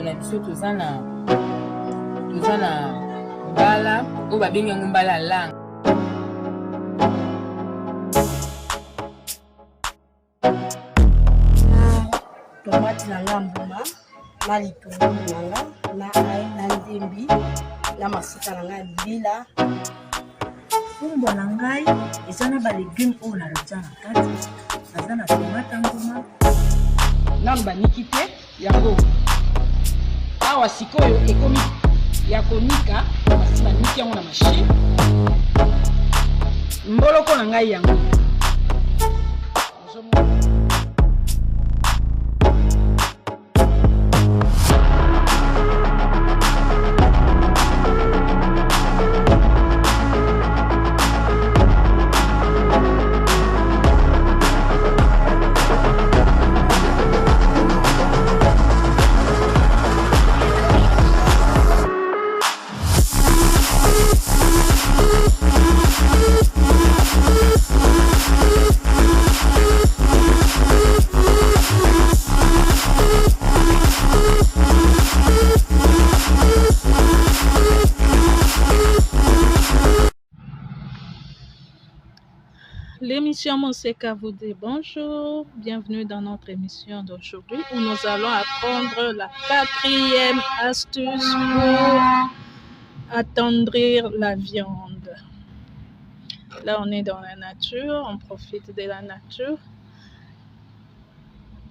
na biso toza na mbala oyo babengi yango mbala ya langue. Tomate na nga mbuma na litungulu na nga na ai na ndembi na masika na nga libila. Fumbwa na ngai eza na balegume oyo nalotia na kati, naza na tomate mbuma nanu baniki te yango awa sikoyo ekomi ya konika, basi baniki yango na machine. Mboloko na ngai yango L'émission Monseka vous dit bonjour, bienvenue dans notre émission d'aujourd'hui où nous allons apprendre la 4e astuce pour attendrir la viande. Là on est dans la nature, on profite de la nature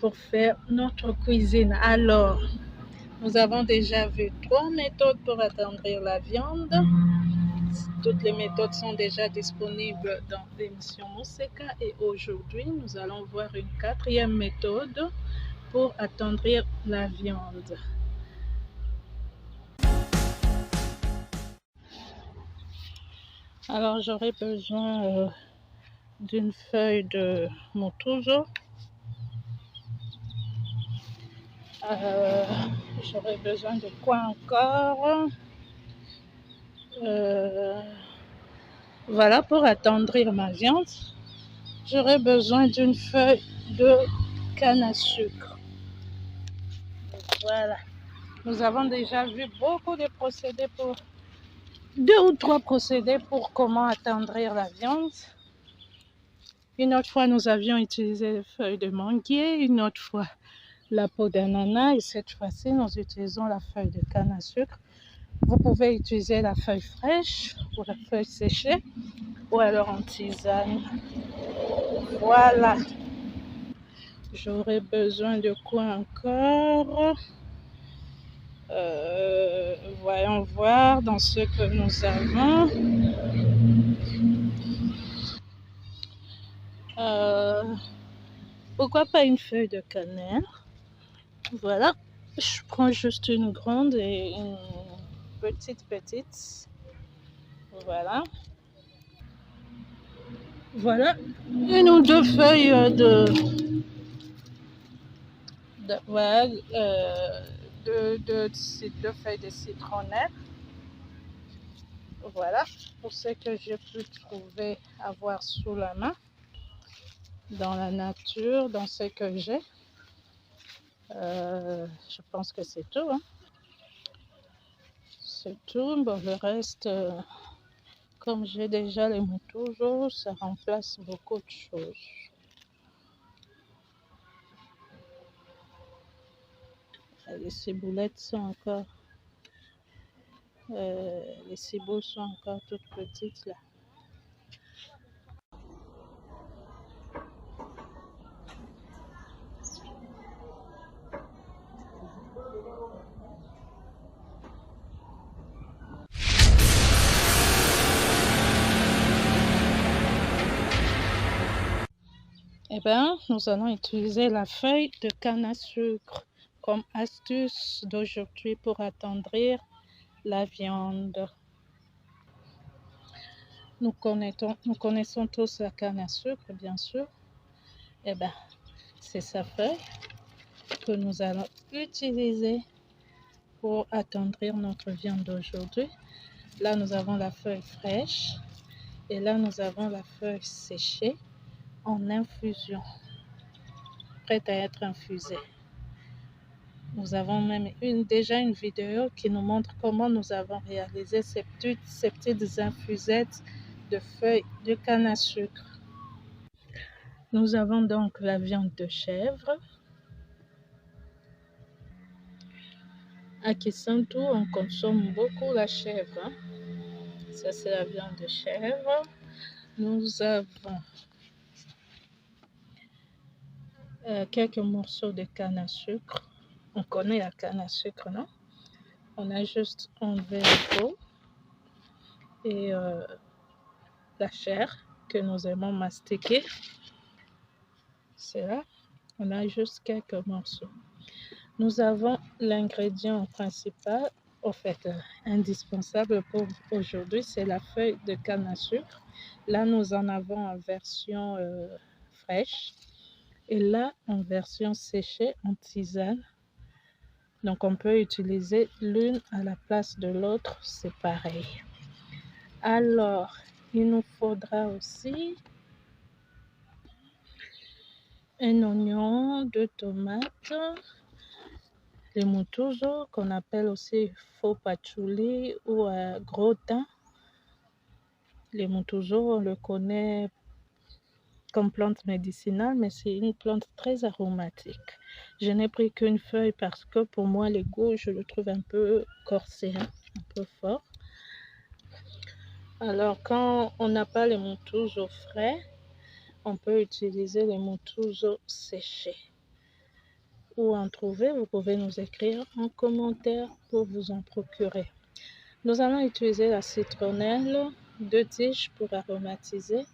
pour faire notre cuisine. Alors, nous avons déjà vu 3 méthodes pour attendrir la viande. Toutes les méthodes sont déjà disponibles dans l'émission Monseka et aujourd'hui, nous allons voir une 4e méthode pour attendrir la viande. Alors, j'aurai besoin d'une feuille de motuzo. J'aurai besoin de quoi encore? Voilà, pour attendrir ma viande, j'aurai besoin d'une feuille de canne à sucre. Voilà, nous avons déjà vu beaucoup de procédés pour 2 ou 3 procédés pour comment attendrir la viande. Une autre fois, nous avions utilisé les feuilles de manguier, une autre fois la peau d'ananas et cette fois-ci, nous utilisons la feuille de canne à sucre. Vous pouvez utiliser la feuille fraîche ou la feuille séchée ou alors en tisane. Voilà. J'aurai besoin de quoi encore? Voyons voir dans ce que nous avons. Pourquoi pas une feuille de cannelle? Voilà. Je prends juste une grande et une petite. Voilà. Voilà. 1 ou 2 feuilles voilà. 2 feuilles de citronnelle. Voilà. Pour ce que j'ai pu trouver, avoir sous la main. Dans la nature, dans ce que j'ai. Je pense que c'est tout. Hein. C'est tout. Bon, le reste, comme j'ai déjà les mots toujours, ça remplace beaucoup de choses. Les ciboulettes sont encore... les ciboules sont encore toutes petites là. Eh bien, nous allons utiliser la feuille de canne à sucre comme astuce d'aujourd'hui pour attendrir la viande. Nous connaissons tous la canne à sucre, bien sûr. Eh bien, c'est sa feuille que nous allons utiliser pour attendrir notre viande d'aujourd'hui. Là, nous avons la feuille fraîche et là, nous avons la feuille séchée en infusion, prête à être infusée. Nous avons même déjà une vidéo qui nous montre comment nous avons réalisé ces petites infusettes de feuilles de canne à sucre. Nous avons donc la viande de chèvre. À Kisantu, on consomme beaucoup la chèvre. Hein. Ça, c'est la viande de chèvre. Nous avons quelques morceaux de canne à sucre. On connaît la canne à sucre, non? On a juste enlevé la peau et la chair que nous aimons mastiquer. C'est là. On a juste quelques morceaux. Nous avons l'ingrédient principal, en fait, indispensable pour aujourd'hui, c'est la feuille de canne à sucre. Là, nous en avons en version fraîche et là, en version séchée, en tisane. Donc, on peut utiliser l'une à la place de l'autre, c'est pareil. Alors, il nous faudra aussi un oignon, 2 tomates, les mutuzo qu'on appelle aussi faux patchouli ou gros thym. Les mutuzo, on le connaît comme plante médicinale, mais c'est une plante très aromatique. Je n'ai pris qu'une feuille parce que pour moi, les goûts, je le trouve un peu corsé, hein, un peu fort. Alors, quand on n'a pas les mutuzo frais, on peut utiliser les mutuzo séchés. Où en trouver, vous pouvez nous écrire en commentaire pour vous en procurer. Nous allons utiliser la citronnelle, 2 tiges pour aromatiser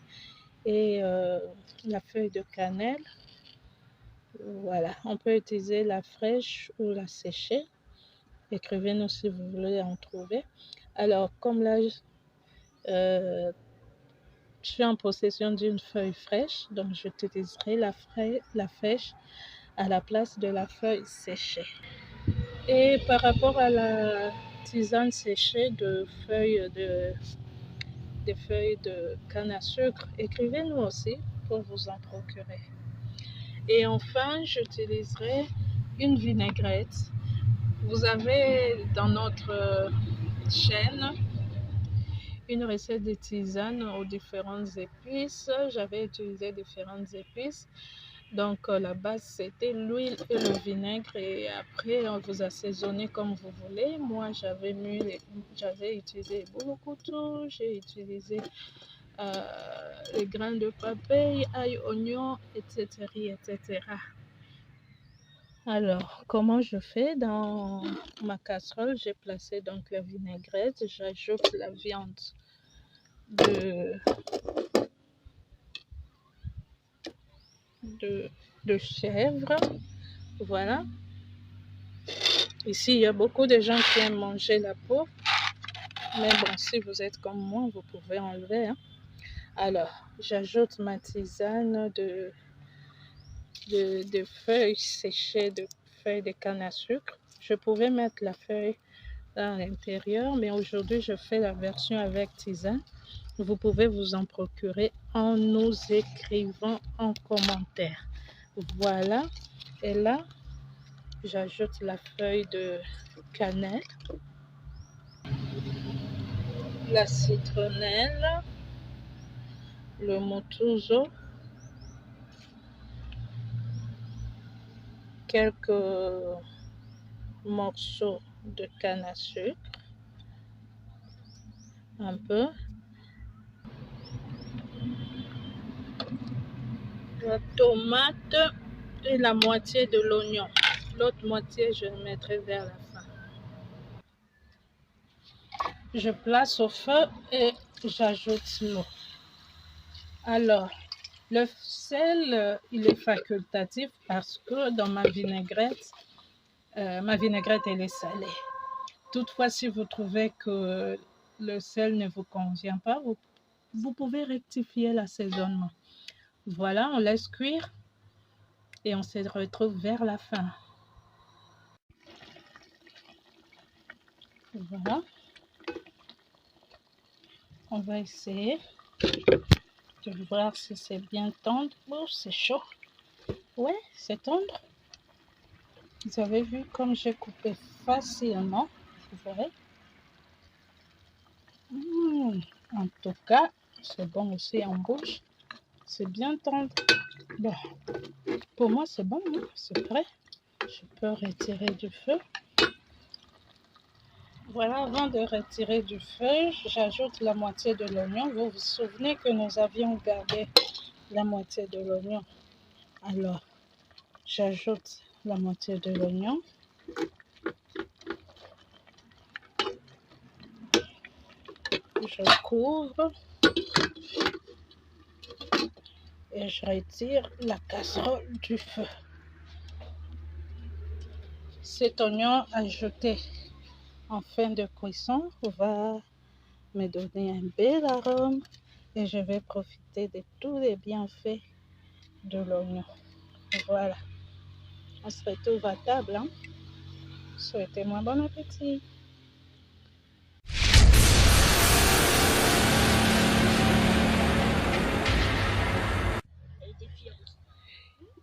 et la feuille de cannelle. Voilà, on peut utiliser la fraîche ou la séchée. Écrivez-nous si vous voulez en trouver. Alors, comme là, je suis en possession d'une feuille fraîche, donc j'utiliserai la fraîche à la place de la feuille séchée. Et par rapport à la tisane séchée de feuilles de canne à sucre, écrivez-nous aussi pour vous en procurer. Et enfin, j'utiliserai une vinaigrette. Vous avez dans notre chaîne une recette de tisane aux différentes épices. J'avais utilisé différentes épices. Donc la base c'était l'huile et le vinaigre et après on vous assaisonnez comme vous voulez. Moi j'avais utilisé beaucoup tout, j'ai utilisé les grains de papaye, ail, oignon, etc. etc. Alors comment je fais? Dans ma casserole, j'ai placé donc la vinaigrette, j'ajoute la viande de chèvre. Voilà. Ici, il y a beaucoup de gens qui aiment manger la peau. Mais bon, si vous êtes comme moi, vous pouvez enlever. Hein. Alors, j'ajoute ma tisane de feuilles séchées, de feuilles de canne à sucre. Je pouvais mettre la feuille à l'intérieur, mais aujourd'hui, je fais la version avec tisane. Vous pouvez vous en procurer en nous écrivant en commentaire. Voilà. Et là, j'ajoute la feuille de cannelle, la citronnelle, le mutuzo, quelques morceaux de canne à sucre, un peu, la tomate et la moitié de l'oignon. L'autre moitié, je le mettrai vers la fin. Je place au feu et j'ajoute l'eau. Alors, le sel, il est facultatif parce que dans ma vinaigrette elle est salée. Toutefois, si vous trouvez que le sel ne vous convient pas, vous pouvez rectifier l'assaisonnement. Voilà, on laisse cuire et on se retrouve vers la fin. Voilà. On va essayer de voir si c'est bien tendre. Oh, c'est chaud. Ouais, c'est tendre. Vous avez vu comme j'ai coupé facilement, vous verrez. En tout cas, c'est bon aussi en bouche. C'est bien tendre. Bon, pour moi, c'est bon, hein? C'est prêt. Je peux retirer du feu. Voilà, avant de retirer du feu, j'ajoute la moitié de l'oignon. Vous vous souvenez que nous avions gardé la moitié de l'oignon. Alors, j'ajoute la moitié de l'oignon. Je couvre et je retire la casserole du feu. Cet oignon ajouté en fin de cuisson va me donner un bel arôme et je vais profiter de tous les bienfaits de l'oignon. Voilà, on se retrouve à table. Hein? Souhaitez-moi bon appétit.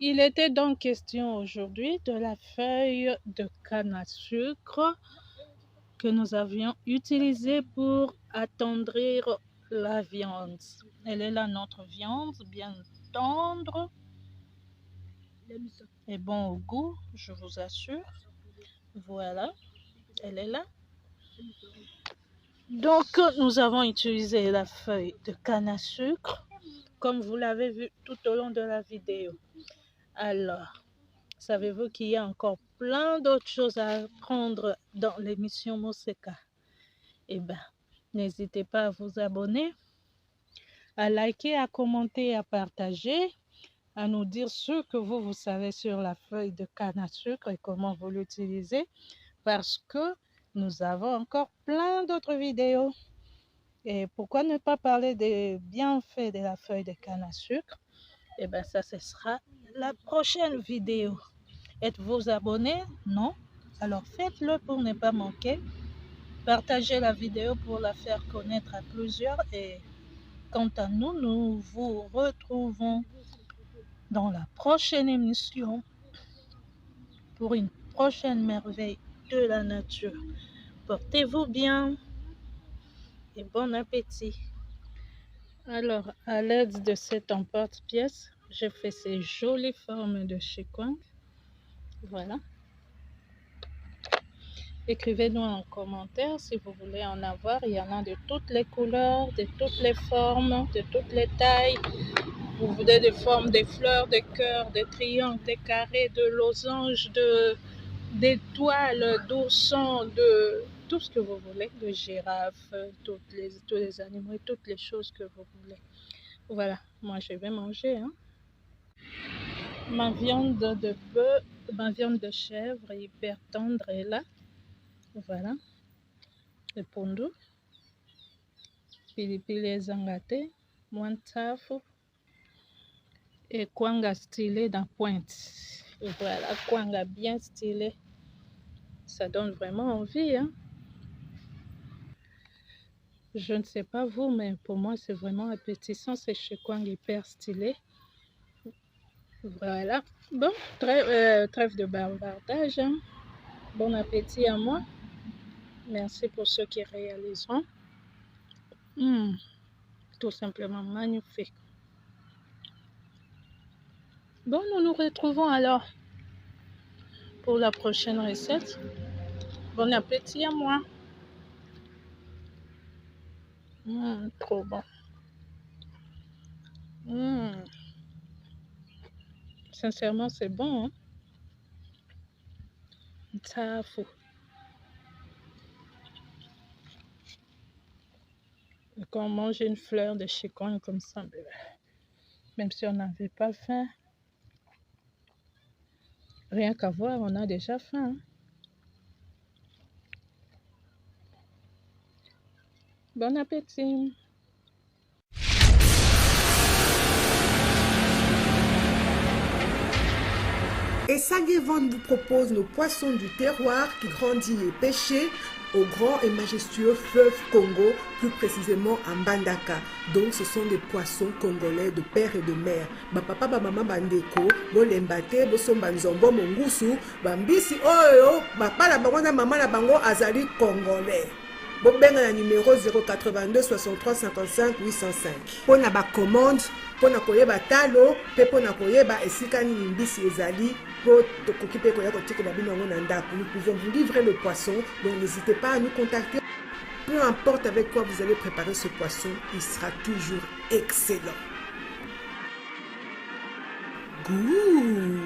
Il était donc question aujourd'hui de la feuille de canne à sucre que nous avions utilisée pour attendrir la viande. Elle est là, notre viande, bien tendre et bon au goût, je vous assure. Voilà, elle est là. Donc, nous avons utilisé la feuille de canne à sucre, comme vous l'avez vu tout au long de la vidéo. Alors, savez-vous qu'il y a encore plein d'autres choses à apprendre dans l'émission Moseka? Eh bien, n'hésitez pas à vous abonner, à liker, à commenter, à partager, à nous dire ce que vous savez sur la feuille de canne à sucre et comment vous l'utilisez, parce que nous avons encore plein d'autres vidéos. Et pourquoi ne pas parler des bienfaits de la feuille de canne à sucre? Eh bien, ça, ce sera la prochaine vidéo. Êtes-vous abonné? Non? Alors faites-le pour ne pas manquer. Partagez la vidéo pour la faire connaître à plusieurs. Et quant à nous, nous vous retrouvons dans la prochaine émission pour une prochaine merveille de la nature. Portez-vous bien et bon appétit. Alors, à l'aide de cet emporte-pièce, j'ai fait ces jolies formes de chikwang. Voilà. Écrivez-nous en commentaire si vous voulez en avoir. Il y en a de toutes les couleurs, de toutes les formes, de toutes les tailles. Vous voulez des formes, des fleurs, des cœurs, des triangles, des carrés, de losanges, d'étoiles, d'oursons, de tout ce que vous voulez, de girafes, tous les animaux et toutes les choses que vous voulez. Voilà, moi je vais manger. Hein. Ma viande de bœuf, ma viande de chèvre hyper tendre est là. Voilà, le pondu, pilipili ezangate, mwantafu et kwanga stylé dans pointe. Et voilà, kwanga bien stylé. Ça donne vraiment envie. Hein? Je ne sais pas vous, mais pour moi, c'est vraiment appétissant. C'est chikwang hyper stylé. Voilà. Bon, trêve de bavardage. Hein? Bon appétit à moi. Merci pour ceux qui réaliseront. Tout simplement magnifique. Bon, nous nous retrouvons alors pour la prochaine recette. Bon appétit à moi. Trop bon. Sincèrement, c'est bon. Hein? Ça fou. Quand on mange une fleur de chikwang comme ça, même si on n'avait pas faim, rien qu'à voir, on a déjà faim. Hein? Bon appétit! Et Sagevon vous propose nos poissons du terroir qui grandit et pêchés au grand et majestueux fleuve Congo, plus précisément à Mbandaka. Donc ce sont des poissons congolais de père et de mère. Papa, maman, bandeko, bolembate, bosomba nzombo, mongusu, bambisi, oyo, papa la bango na maman la bango azali congolais. Bobenga na numéro 082 63 55 805. Pona ba commande, pona koyeba talo, pe pona koyeba esika ni mbisi ezali. Nous pouvons vous livrer le poisson, donc n'hésitez pas à nous contacter. Peu importe avec quoi vous allez préparer ce poisson, il sera toujours excellent. Goût.